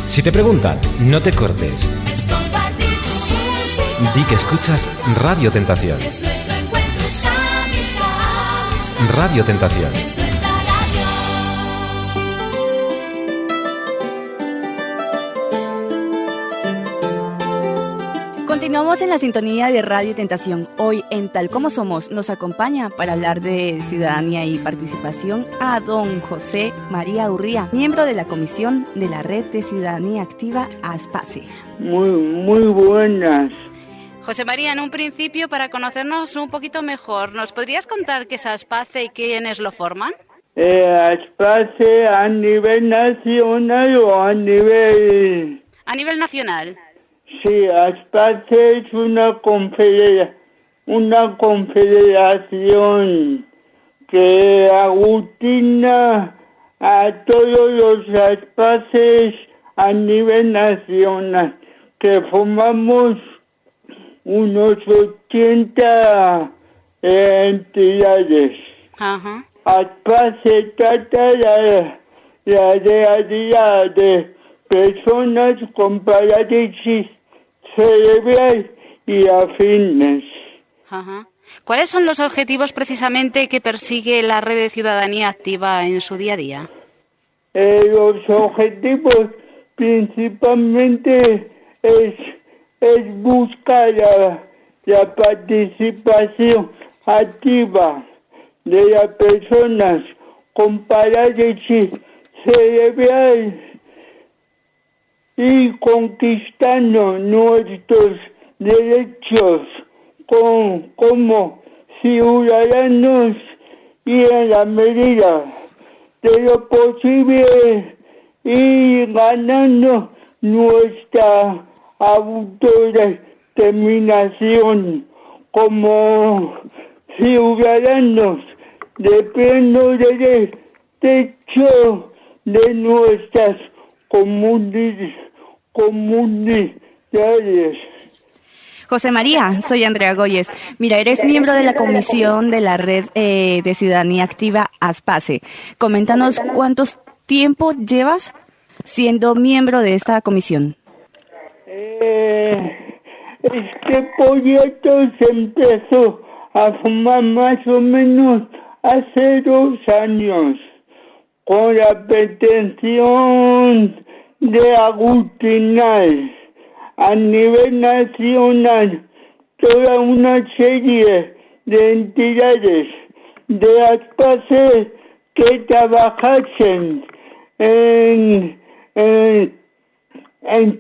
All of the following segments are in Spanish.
Si te preguntan, no te cortes. Es compartir música. Di que escuchas Radio Tentación. Es nuestro encuentro, es amistad. Radio Tentación. Es nuestra radio. Continuamos en la sintonía de Radio Tentación. Hoy en Tal Como Somos nos acompaña para hablar de ciudadanía y participación a don José María Urría, miembro de la Comisión de la Red de Ciudadanía Activa ASPACE. Muy buenas. José María, en un principio, para conocernos un poquito mejor, ¿nos podrías contar qué es ASPACE y quiénes lo forman? ASPACE a nivel nacional o a nivel... A nivel nacional. Sí, ASPACE es una confederación que aglutina a todos los ASPACEs a nivel nacional, que formamos unos 80 entidades. Ajá. ASPACE trata la realidad de personas con parálisis cerebral y afines. Ajá. ¿Cuáles son los objetivos precisamente que persigue la Red de Ciudadanía Activa en su día a día? Los objetivos principalmente es buscar la participación activa de las personas con parálisis cerebral y conquistando nuestros derechos como ciudadanos y en la medida de lo posible ir ganando nuestra autodeterminación como ciudadanos de pleno derecho de nuestras comunidades. José María, soy Andrea Goyes. Mira, eres miembro de la Comisión de la Red de Ciudadanía Activa ASPACE. Coméntanos cuánto tiempo llevas siendo miembro de esta comisión. Este proyecto se empezó a formar más o menos hace 2 años con la pretensión de aglutinar a nivel nacional toda una serie de entidades de ASPACE que trabajasen en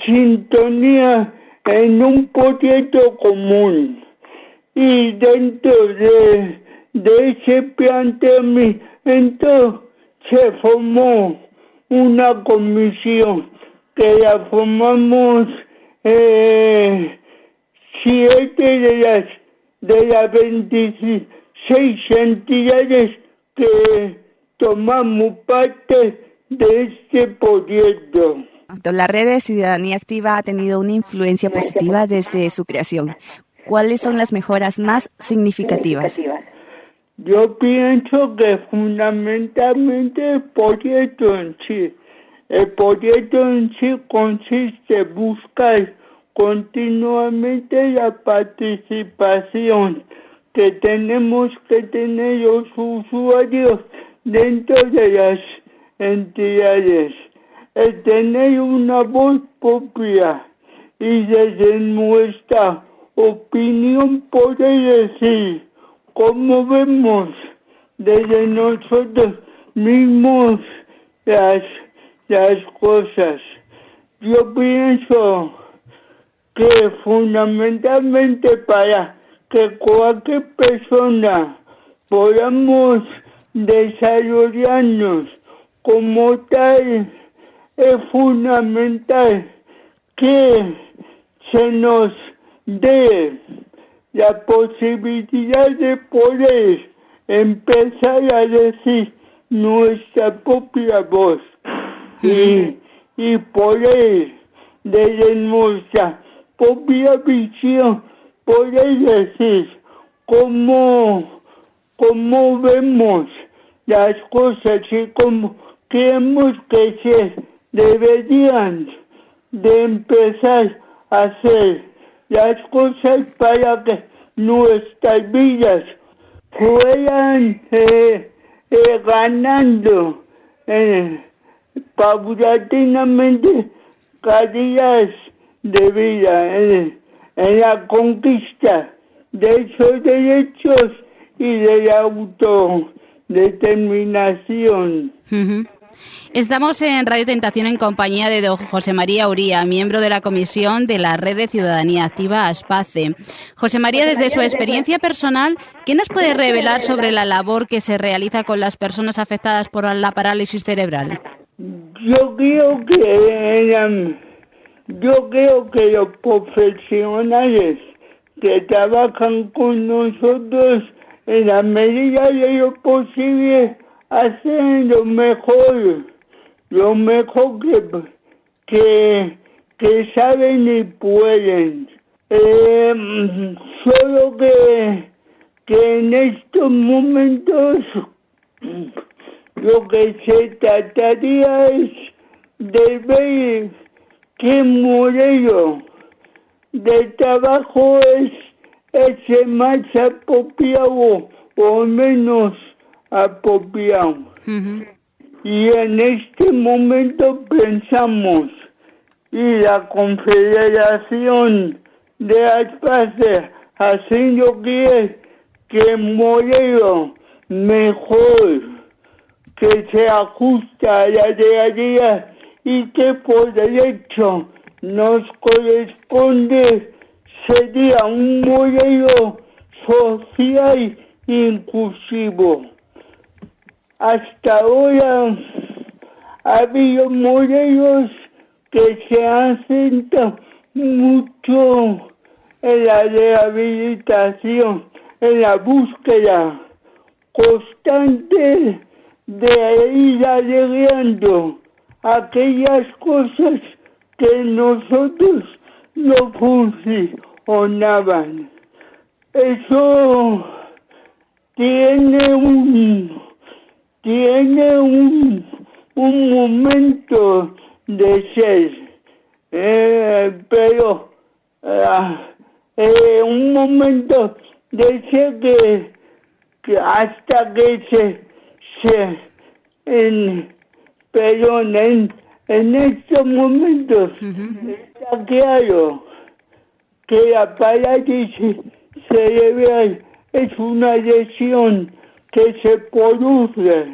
sintonía en un proyecto común. Y dentro de ese planteamiento se formó una comisión que la formamos 7 de las 26 entidades que tomamos parte de este proyecto. La Red de Ciudadanía Activa ha tenido una influencia positiva desde su creación. ¿Cuáles son las mejoras más significativas? Yo pienso que fundamentalmente el proyecto en sí. El proyecto en sí consiste en buscar continuamente la participación que tenemos que tener los usuarios dentro de las entidades. El tener una voz propia y desde nuestra opinión poder decir cómo vemos desde nosotros mismos las cosas. Yo pienso que fundamentalmente para que cualquier persona podamos desarrollarnos como tal, es fundamental que se nos dé la posibilidad de poder empezar a decir nuestra propia voz y poder desde nuestra propia visión poder decir cómo vemos las cosas y cómo creemos que se deberían de empezar a hacer las cosas para que nuestras vidas fueran ganando paulatinamente calidad de vida en la conquista de esos derechos y de la autodeterminación. Uh-huh. Estamos en Radio Tentación en compañía de don José María Uría, miembro de la Comisión de la Red de Ciudadanía Activa ASPACE. José María, desde su experiencia personal, ¿qué nos puede revelar sobre la labor que se realiza con las personas afectadas por la parálisis cerebral? Yo creo que los profesionales que trabajan con nosotros, en la medida de lo posible, hacen lo mejor que saben y pueden. Solo que en estos momentos lo que se trataría es de ver qué modelo de trabajo es ese más apropiado o menos apropiado. Uh-huh. Y en este momento pensamos, y la Confederación de ASPACE así lo quiere, que el modelo mejor, que se ajusta a la realidad y que por derecho nos corresponde, sería un modelo social inclusivo. Hasta ahora ha habido modelos que se han centrado mucho en la rehabilitación, en la búsqueda constante de ir arreglando aquellas cosas que nosotros no funcionaban. Eso tiene un momento de ser, pero un momento de ser que hasta que en estos momentos está claro que la parálisis cerebral es una lesión que se produce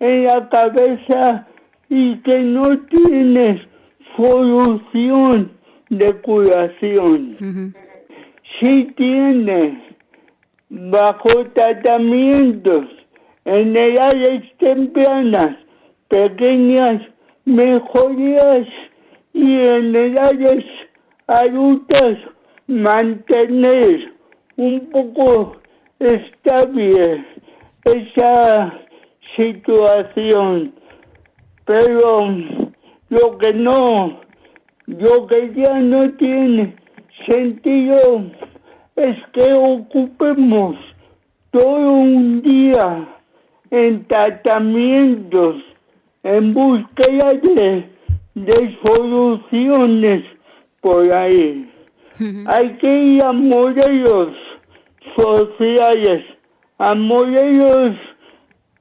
en la cabeza y que no tiene solución de curación. Uh-huh. Sí tiene, bajo tratamientos en edades tempranas, pequeñas mejorías, y en edades adultas mantener un poco estable esa situación. Pero lo que ya no tiene sentido es que ocupemos todo un día en tratamientos, en búsqueda de soluciones por ahí. Uh-huh. Hay que ir a modelos sociales, a modelos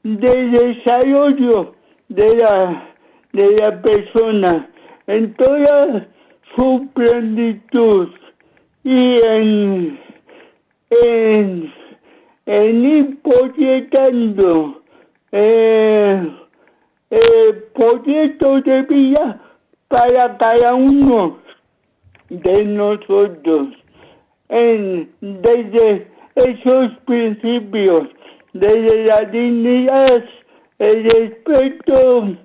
de desarrollo de la persona en toda su plenitud y en ir proyectando proyectos de vida para cada uno de nosotros, desde esos principios, desde la dignidad, el respeto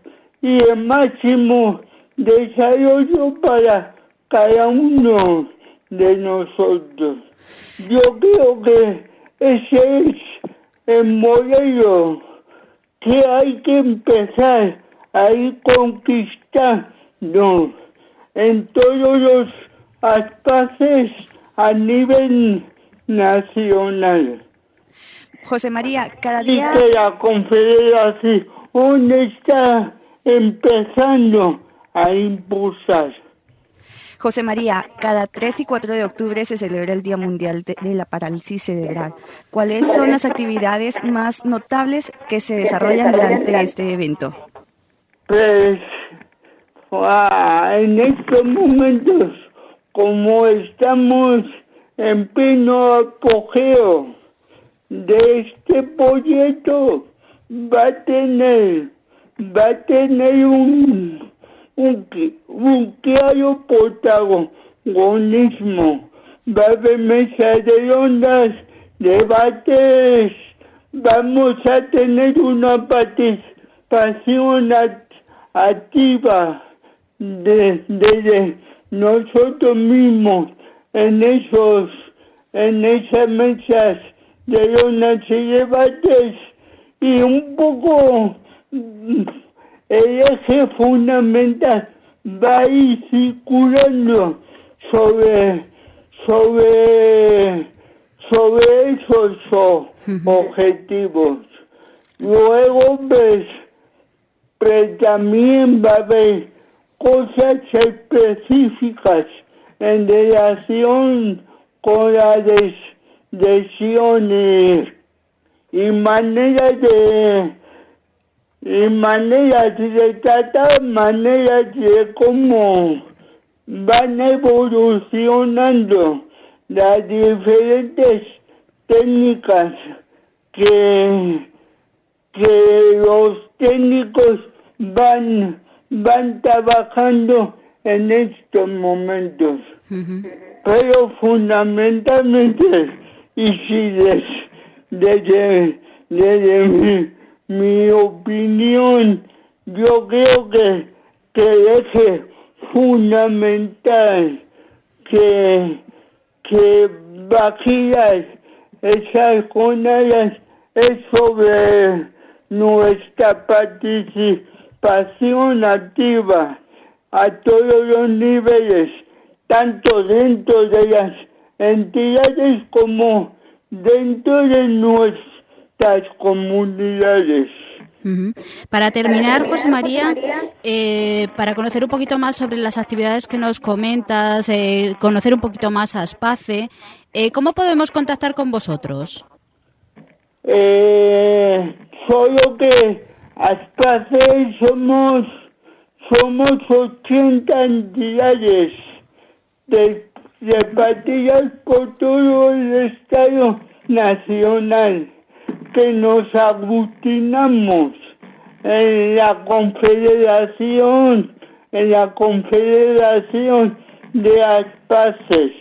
y el máximo desarrollo para cada uno de nosotros. Yo creo que ese es el modelo que hay que empezar a ir conquistando en todos los espacios a nivel nacional. José María, cada día... Y que la Confederación está empezando a impulsar. José María, cada 3 y 4 de octubre se celebra el Día Mundial de la Parálisis Cerebral. ¿Cuáles son las actividades más notables que se desarrollan durante este evento? Pues en estos momentos, como estamos en pleno apogeo de este proyecto, va a tener un claro protagonismo. Va a haber mesas redondas, debates, vamos a tener una participación activa de nosotros mismos en esas mesas redondas y debates, y un poco el eje fundamental va a ir circulando sobre esos objetivos. Luego, pues también va a haber cosas específicas en relación con las decisiones y maneras de tratar, maneras de cómo van evolucionando las diferentes técnicas que los técnicos van trabajando en estos momentos. Pero fundamentalmente, y si desde mi opinión, yo creo que el eje fundamental que va a girar esas jornadas es sobre nuestra participación activa a todos los niveles, tanto dentro de las entidades como dentro de nuestras comunidades. Para terminar, José María, para conocer un poquito más sobre las actividades que nos comentas, conocer un poquito más a Aspace, ¿cómo podemos contactar con vosotros? Solo que Aspace somos 80 entidades repartidas por todo el Estado Nacional, que nos aglutinamos en la confederación de Aspaces.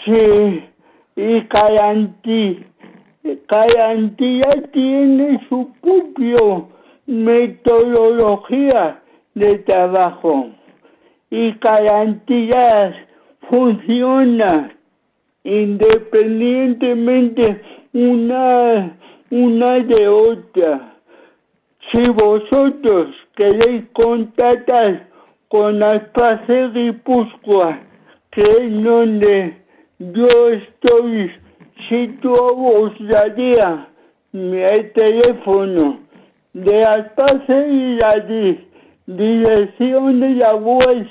Sí, y cada entidad tiene su propia metodología de trabajo, y cada entidad funciona independientemente una de otra. Si vosotros queréis contactar con Aspace Guipúzcoa, que es donde yo estoy situado, os daría el teléfono de Aspace y la dirección de la web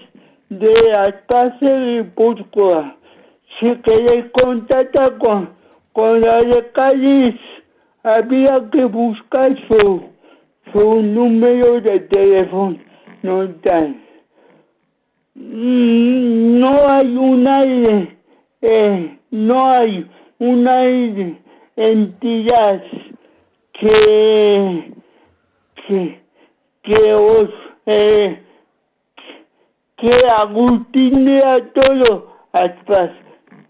de Aspace Guipúzcoa. Si queréis contactar con la de Cádiz, había que buscar su número de teléfono. No hay una entidad que aglutine a todo Aspace.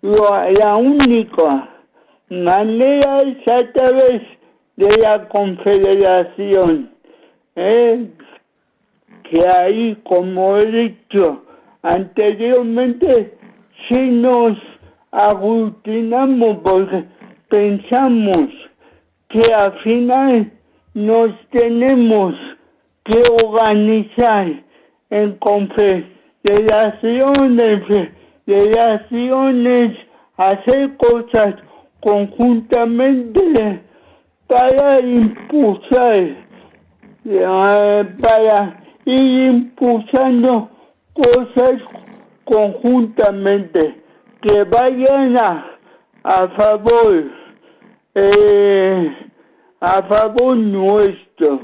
La única manera es a través de la confederación, que ahí, como he dicho anteriormente, si nos aglutinamos porque pensamos que al final nos tenemos que organizar en confederaciones, hacer cosas conjuntamente para impulsar, para ir impulsando cosas conjuntamente que vayan a favor nuestro.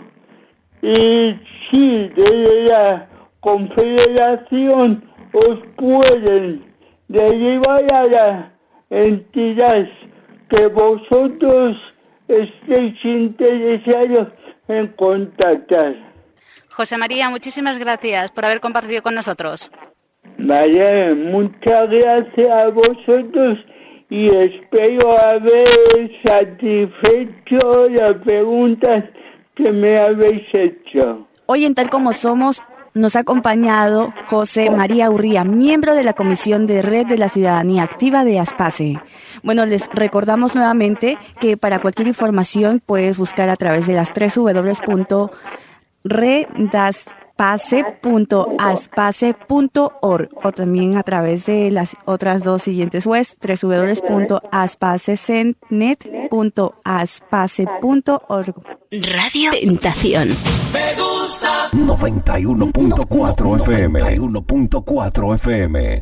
Y sí, desde la Confederación os pueden derivar a la entidad que vosotros estéis interesados en contactar. José María, muchísimas gracias por haber compartido con nosotros. Vale, muchas gracias a vosotros y espero haber satisfecho las preguntas que me habéis hecho. Hoy en Tal Como Somos nos ha acompañado José María Urría, miembro de la Comisión de Red de la Ciudadanía Activa de ASPACE. Bueno, les recordamos nuevamente que para cualquier información puedes buscar a través de las www.redaspace.aspace.org o también a través de las otras dos siguientes webs, www.aspacecenet.aspace.org. Radio Tentación. 91.4 FM. 91.4 FM.